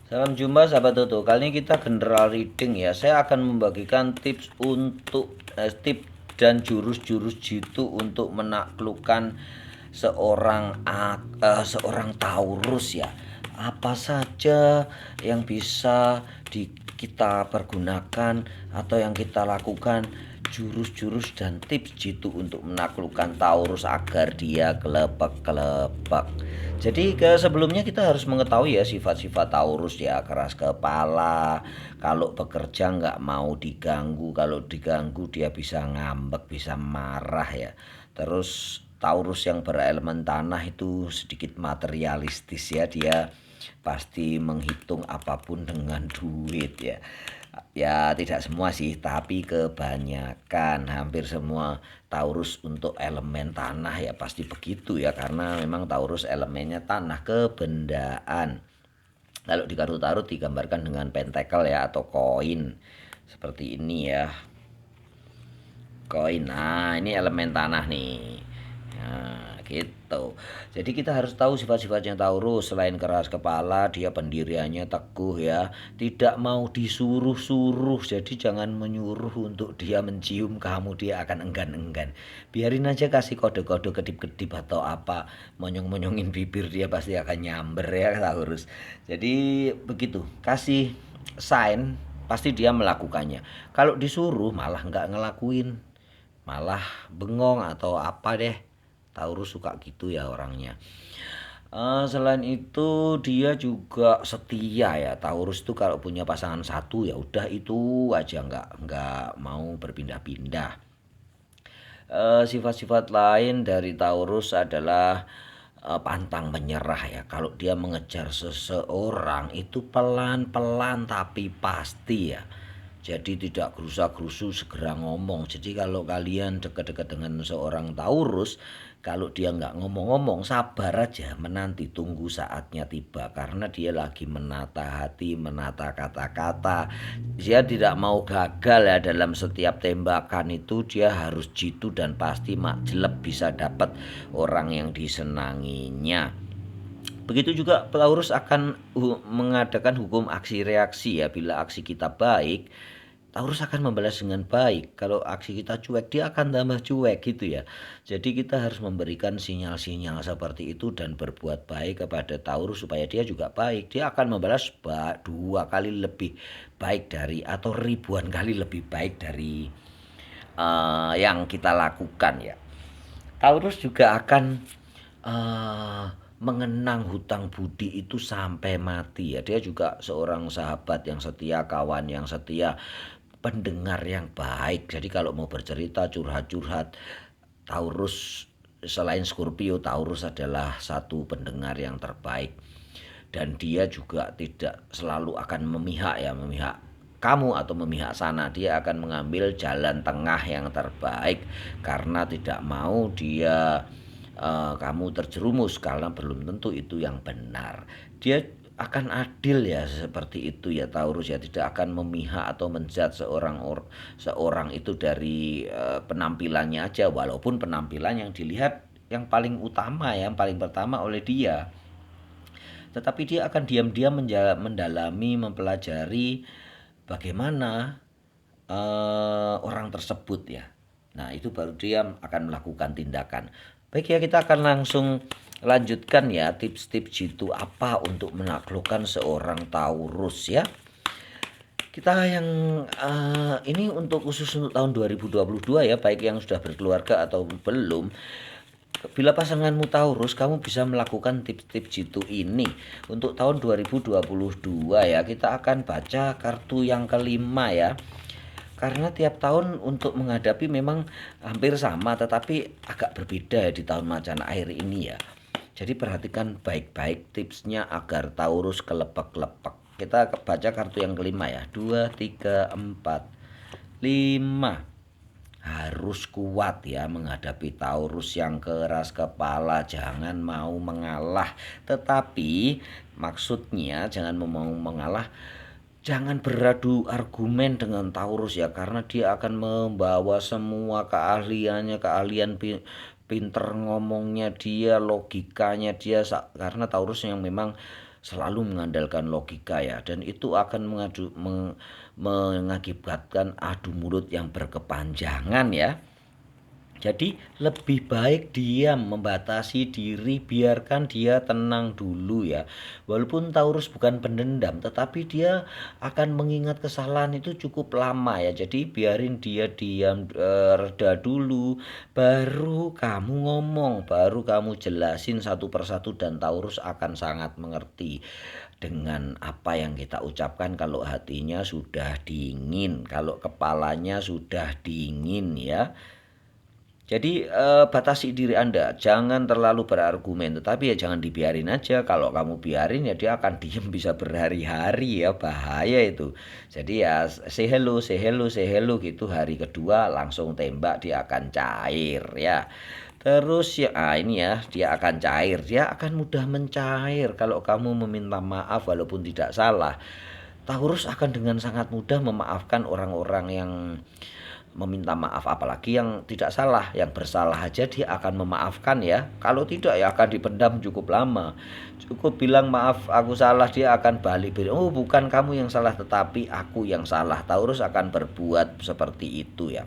Salam jumpa sahabat Toto. Kali ini kita general reading ya. Saya akan membagikan tips untuk tips dan jurus-jurus jitu untuk menaklukkan seorang Taurus ya. Apa saja yang bisa kita pergunakan atau yang kita lakukan, jurus-jurus dan tips jitu untuk menaklukkan Taurus agar dia kelepek-kelepek. Jadi sebelumnya kita harus mengetahui ya sifat-sifat Taurus ya. Keras kepala, kalau bekerja nggak mau diganggu, kalau diganggu dia bisa ngambek, bisa marah ya. Terus Taurus yang berelemen tanah itu sedikit materialistis ya, dia pasti menghitung apapun dengan duit ya. Ya tidak semua sih, tapi kebanyakan hampir semua Taurus untuk elemen tanah ya pasti begitu ya, karena memang Taurus elemennya tanah, kebendaan. Kalau di kartu tarot digambarkan dengan pentakel ya atau koin seperti ini ya. Koin. Nah, ini elemen tanah nih. Nah, gitu. Jadi kita harus tahu sifat-sifatnya Taurus. Selain keras kepala, dia pendiriannya teguh ya. Tidak mau disuruh-suruh. Jadi jangan menyuruh untuk dia mencium kamu, dia akan enggan-enggan. Biarin aja kasih kode-kode kedip-kedip atau apa, monyong-monyongin bibir, dia pasti akan nyamber ya Taurus. Jadi begitu. Kasih sign pasti dia melakukannya. Kalau disuruh malah nggak ngelakuin, malah bengong atau apa deh. Taurus suka gitu ya orangnya. Selain itu dia juga setia ya. Taurus itu kalau punya pasangan satu ya udah itu aja, nggak mau berpindah-pindah. Sifat-sifat lain dari Taurus adalah pantang menyerah ya. Kalau dia mengejar seseorang itu pelan-pelan tapi pasti ya. Jadi tidak gerusa-gerusu, segera ngomong. Jadi kalau kalian dekat-dekat dengan seorang Taurus, kalau dia nggak ngomong-ngomong, sabar aja, menanti, tunggu saatnya tiba. Karena dia lagi menata hati, menata kata-kata. Dia tidak mau gagal ya dalam setiap tembakan itu, dia harus jitu dan pasti jelek bisa dapat orang yang disenanginya. Begitu juga Taurus akan mengadakan hukum aksi reaksi ya. Bila aksi kita baik, Taurus akan membalas dengan baik. Kalau aksi kita cuek, dia akan tambah cuek gitu ya. Jadi kita harus memberikan sinyal-sinyal seperti itu dan berbuat baik kepada Taurus supaya dia juga baik. Dia akan membalas 2 kali lebih baik dari, atau ribuan kali lebih baik dari yang kita lakukan ya. Taurus juga akan uh, mengenang hutang budi itu sampai mati ya. Dia juga seorang sahabat yang setia, kawan yang setia, pendengar yang baik. Jadi kalau mau bercerita, curhat-curhat, Taurus selain Scorpio, Taurus adalah satu pendengar yang terbaik. Dan dia juga tidak selalu akan memihak ya, memihak kamu atau memihak sana. Dia akan mengambil jalan tengah yang terbaik karena tidak mau kamu terjerumus, karena belum tentu itu yang benar. Dia akan adil ya seperti itu ya Taurus ya, tidak akan memihak atau menjudge seorang itu dari penampilannya aja, walaupun penampilan yang dilihat yang paling utama ya, yang paling pertama oleh dia, tetapi dia akan diam-diam mendalami, mempelajari bagaimana orang tersebut ya. Nah, itu baru dia akan melakukan tindakan. Baik ya, kita akan langsung lanjutkan ya tips-tips jitu apa untuk menaklukkan seorang Taurus ya. Kita yang ini untuk khusus untuk tahun 2022 ya, baik yang sudah berkeluarga atau belum. Bila pasanganmu Taurus, kamu bisa melakukan tips-tips jitu ini untuk tahun 2022 ya. Kita akan baca kartu yang kelima ya. Karena tiap tahun untuk menghadapi memang hampir sama, tetapi agak berbeda di tahun macan air ini ya. Jadi perhatikan baik-baik tipsnya agar Taurus kelepek-kelepek. Kita baca kartu yang kelima ya. 2, 3, 4, 5. Harus kuat ya menghadapi Taurus yang keras kepala, jangan mau mengalah. Tetapi maksudnya jangan mau mengalah, jangan beradu argumen dengan Taurus ya, karena dia akan membawa semua keahliannya, keahlian pinter ngomongnya dia, logikanya dia, karena Taurus yang memang selalu mengandalkan logika ya, dan itu akan mengakibatkan adu mulut yang berkepanjangan ya. Jadi lebih baik dia membatasi diri, biarkan dia tenang dulu ya. Walaupun Taurus bukan pendendam, tetapi dia akan mengingat kesalahan itu cukup lama ya. Jadi biarin dia diam, reda dulu, baru kamu ngomong, baru kamu jelasin satu persatu, dan Taurus akan sangat mengerti dengan apa yang kita ucapkan kalau hatinya sudah dingin, kalau kepalanya sudah dingin ya. Jadi batasi diri Anda, jangan terlalu berargumen, tetapi ya jangan dibiarin aja. Kalau kamu biarin ya dia akan diem bisa berhari-hari ya, bahaya itu. Jadi ya say hello, say hello, say hello gitu, hari kedua langsung tembak, dia akan cair ya. Terus ya ini ya, dia akan cair, dia akan mudah mencair kalau kamu meminta maaf walaupun tidak salah. Taurus akan dengan sangat mudah memaafkan orang-orang yang meminta maaf, apalagi yang tidak salah, yang bersalah aja dia akan memaafkan ya. Kalau tidak ya akan dipendam cukup lama. Cukup bilang maaf aku salah, dia akan balik, oh bukan kamu yang salah tetapi aku yang salah. Taurus akan berbuat seperti itu ya.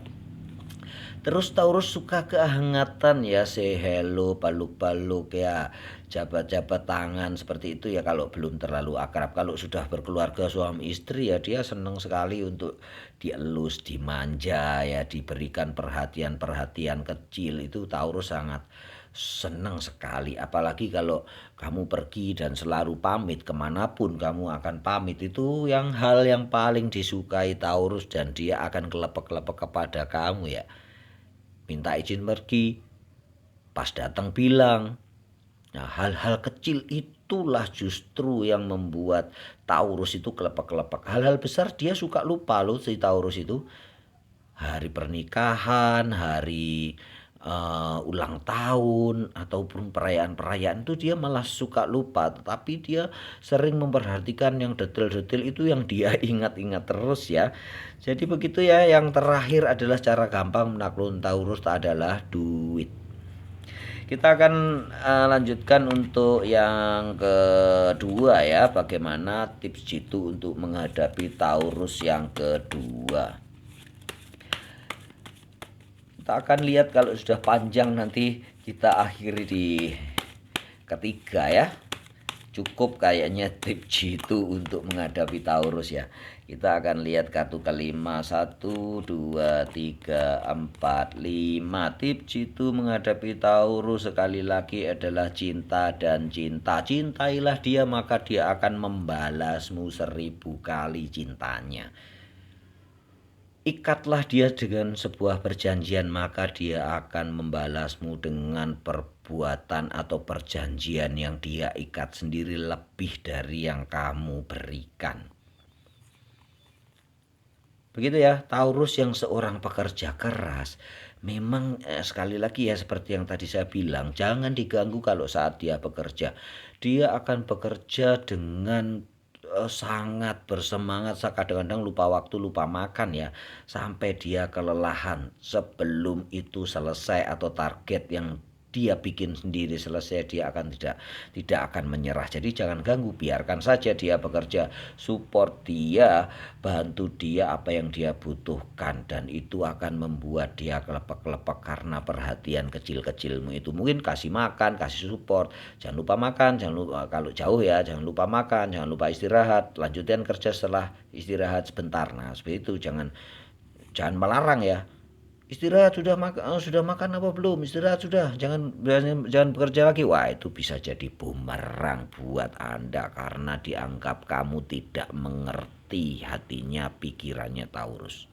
Terus Taurus suka kehangatan ya, say hello, paluk-paluk ya, jabat-jabat tangan seperti itu ya kalau belum terlalu akrab. Kalau sudah berkeluarga suami istri ya dia senang sekali untuk dielus, dimanja ya, diberikan perhatian-perhatian kecil, itu Taurus sangat senang sekali. Apalagi kalau kamu pergi dan selalu pamit, kemanapun kamu akan pamit, itu yang hal yang paling disukai Taurus, dan dia akan kelepek-kelepek kepada kamu ya. Minta izin pergi, pas datang bilang. Nah, hal-hal kecil itulah justru yang membuat Taurus itu kelepek-kelepek. Hal-hal besar dia suka lupa loh si Taurus itu. Hari pernikahan, hari ulang tahun, ataupun perayaan-perayaan itu dia malah suka lupa. Tetapi dia sering memperhatikan yang detail-detail itu, yang dia ingat-ingat terus ya. Jadi begitu ya. Yang terakhir adalah cara gampang menaklukkan Taurus adalah duit. Kita akan lanjutkan untuk yang kedua ya, bagaimana tips jitu untuk menghadapi Taurus yang kedua. Kita akan lihat, kalau sudah panjang nanti kita akhiri di ketiga ya. Cukup kayaknya tips jitu untuk menghadapi Taurus ya. Kita akan lihat kartu kelima, 1, 2, 3, 4, 5. Tips jitu menghadapi Taurus sekali lagi adalah cinta dan cinta. Cintailah dia maka dia akan membalasmu 1000 kali cintanya. Ikatlah dia dengan sebuah perjanjian, maka dia akan membalasmu dengan perbuatan atau perjanjian yang dia ikat sendiri lebih dari yang kamu berikan. Begitu ya, Taurus yang seorang pekerja keras. Memang sekali lagi ya, seperti yang tadi saya bilang, jangan diganggu kalau saat dia bekerja. Dia akan bekerja dengan sangat bersemangat, kadang-kadang lupa waktu, lupa makan ya, sampai dia kelelahan. Sebelum itu selesai atau target yang dia bikin sendiri selesai, dia akan tidak akan menyerah. Jadi jangan ganggu, biarkan saja dia bekerja, support dia, bantu dia apa yang dia butuhkan, dan itu akan membuat dia kelepek-kelepek karena perhatian kecil-kecilmu itu. Mungkin kasih makan, kasih support, jangan lupa makan, jangan lupa kalau jauh ya, jangan lupa makan, jangan lupa istirahat, lanjutkan kerja setelah istirahat sebentar. Nah seperti itu, jangan melarang ya. Istirahat, sudah makan apa belum? Istirahat sudah, jangan bekerja lagi. Wah, itu bisa jadi bumerang buat Anda karena dianggap kamu tidak mengerti hatinya, pikirannya Taurus.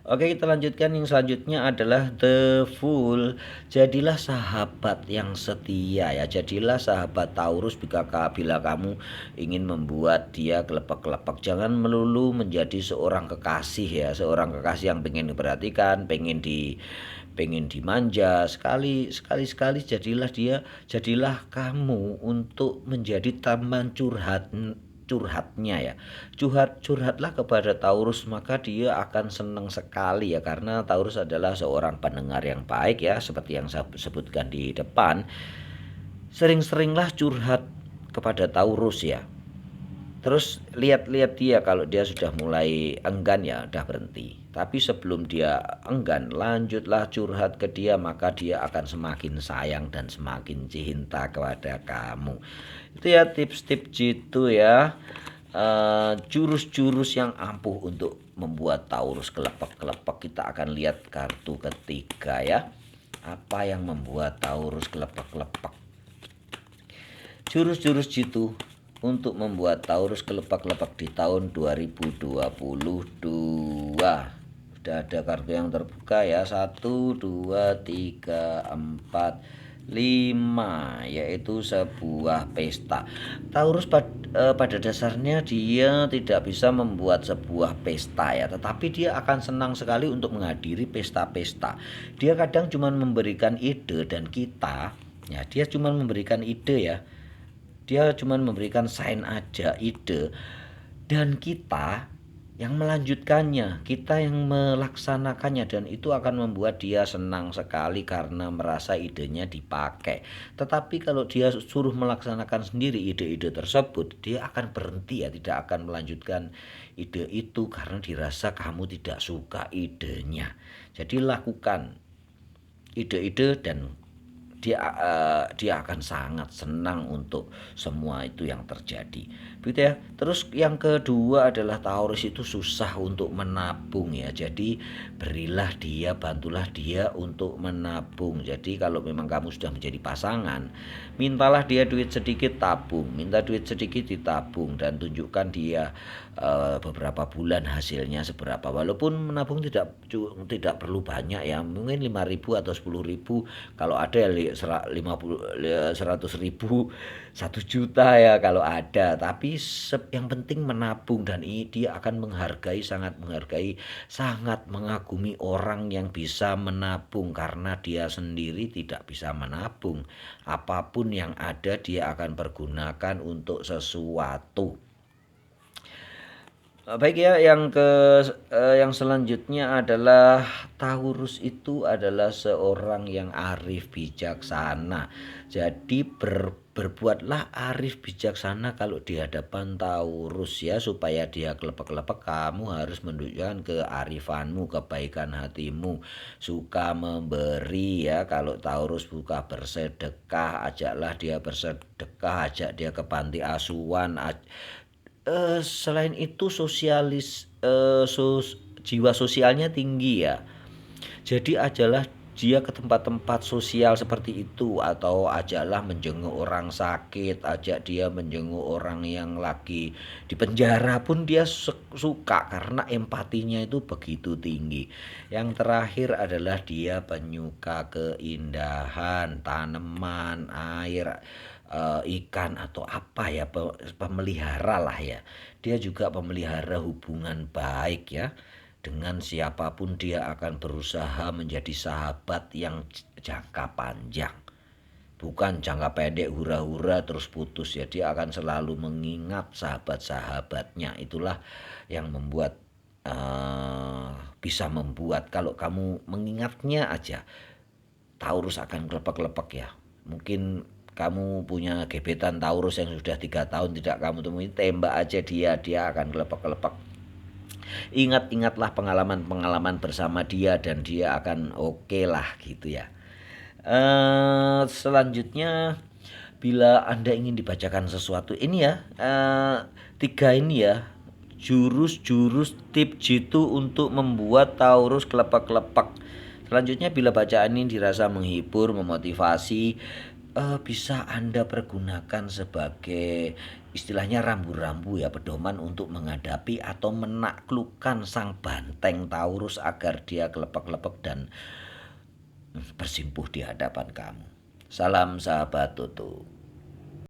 Oke, kita lanjutkan. Yang selanjutnya adalah The Fool. Jadilah sahabat yang setia ya. Jadilah sahabat Taurus bila kamu ingin membuat dia kelepek-kelepek. Jangan melulu menjadi seorang kekasih ya. Seorang kekasih yang pengen diperhatikan, pengen dimanja. Sekali jadilah kamu untuk menjadi teman curhatnya ya. Curhatlah kepada Taurus, maka dia akan senang sekali ya, karena Taurus adalah seorang pendengar yang baik ya, seperti yang saya sebutkan di depan. Sering-seringlah curhat kepada Taurus ya. Terus lihat-lihat dia, kalau dia sudah mulai enggan ya udah berhenti. Tapi sebelum dia enggan, lanjutlah curhat ke dia, maka dia akan semakin sayang dan semakin cinta kepada kamu. Itu ya tips-tips jitu ya. Jurus-jurus yang ampuh untuk membuat Taurus kelepek-kelepek. Kita akan lihat kartu ketiga ya. Apa yang membuat Taurus kelepek-kelepek? Jurus-jurus jitu untuk membuat Taurus kelepek-kelepek di tahun 2022. Sudah ada kartu yang terbuka ya, 1, 2, 3, 4, 5, yaitu sebuah pesta. Taurus pada dasarnya dia tidak bisa membuat sebuah pesta ya, tetapi dia akan senang sekali untuk menghadiri pesta-pesta. Dia kadang cuma memberikan ide dan kita ya, dia cuma memberikan ide ya. Dia cuma memberikan sign aja, ide, dan kita yang melanjutkannya, kita yang melaksanakannya, dan itu akan membuat dia senang sekali karena merasa idenya dipakai. Tetapi kalau dia suruh melaksanakan sendiri ide-ide tersebut, dia akan berhenti ya, tidak akan melanjutkan ide itu karena dirasa kamu tidak suka idenya. Jadi lakukan ide-ide dan dia akan sangat senang untuk semua itu yang terjadi, begitu ya. Terus yang kedua adalah Taurus itu susah untuk menabung ya. Jadi bantulah dia untuk menabung. Jadi kalau memang kamu sudah menjadi pasangan, mintalah dia duit sedikit, tabung, minta duit sedikit ditabung, dan tunjukkan dia beberapa bulan hasilnya seberapa. Walaupun menabung tidak perlu banyak ya, mungkin 5.000 atau 10.000, kalau ada ya 100.000, 1 juta ya kalau ada. Tapi yang penting menabung, dan ini dia akan sangat menghargai, sangat mengagumi orang yang bisa menabung, karena dia sendiri tidak bisa menabung. Apapun yang ada dia akan pergunakan untuk sesuatu. Baik ya, yang selanjutnya adalah Taurus itu adalah seorang yang arif bijaksana. Jadi berbuatlah arif bijaksana kalau di hadapan Taurus ya, supaya dia kelepek-kelepek. Kamu harus menunjukkan kearifanmu, kebaikan hatimu, suka memberi ya. Kalau Taurus buka bersedekah, ajaklah dia bersedekah, ajak dia ke panti asuhan. Selain itu jiwa sosialnya tinggi ya. Jadi ajalah dia ke tempat-tempat sosial seperti itu, atau ajaklah menjenguk orang sakit, ajak dia menjenguk orang yang lagi di penjara pun dia suka, karena empatinya itu begitu tinggi. Yang terakhir adalah dia penyuka keindahan, tanaman, air, ikan atau apa ya, pemelihara lah ya. Dia juga pemelihara hubungan baik ya. Dengan siapapun dia akan berusaha menjadi sahabat yang jangka panjang, bukan jangka pendek hura-hura terus putus ya. Dia akan selalu mengingat sahabat-sahabatnya. Itulah yang bisa membuat kalau kamu mengingatnya aja, Taurus akan kelepek-kelepek ya. Mungkin kamu punya gebetan Taurus yang sudah 3 tahun tidak kamu temui, tembak aja dia akan kelepek-kelepek. Ingat-ingatlah pengalaman-pengalaman bersama dia, dan dia akan oke lah gitu ya. Selanjutnya, bila Anda ingin dibacakan sesuatu ini ya, 3 ini ya, jurus-jurus tip jitu untuk membuat Taurus kelepek-kelepek. Selanjutnya, bila bacaan ini dirasa menghibur, memotivasi, bisa Anda pergunakan sebagai istilahnya rambu-rambu ya, pedoman untuk menghadapi atau menaklukkan sang banteng Taurus agar dia kelepek-kelepek dan bersimpuh di hadapan kamu. Salam sahabat Tutu.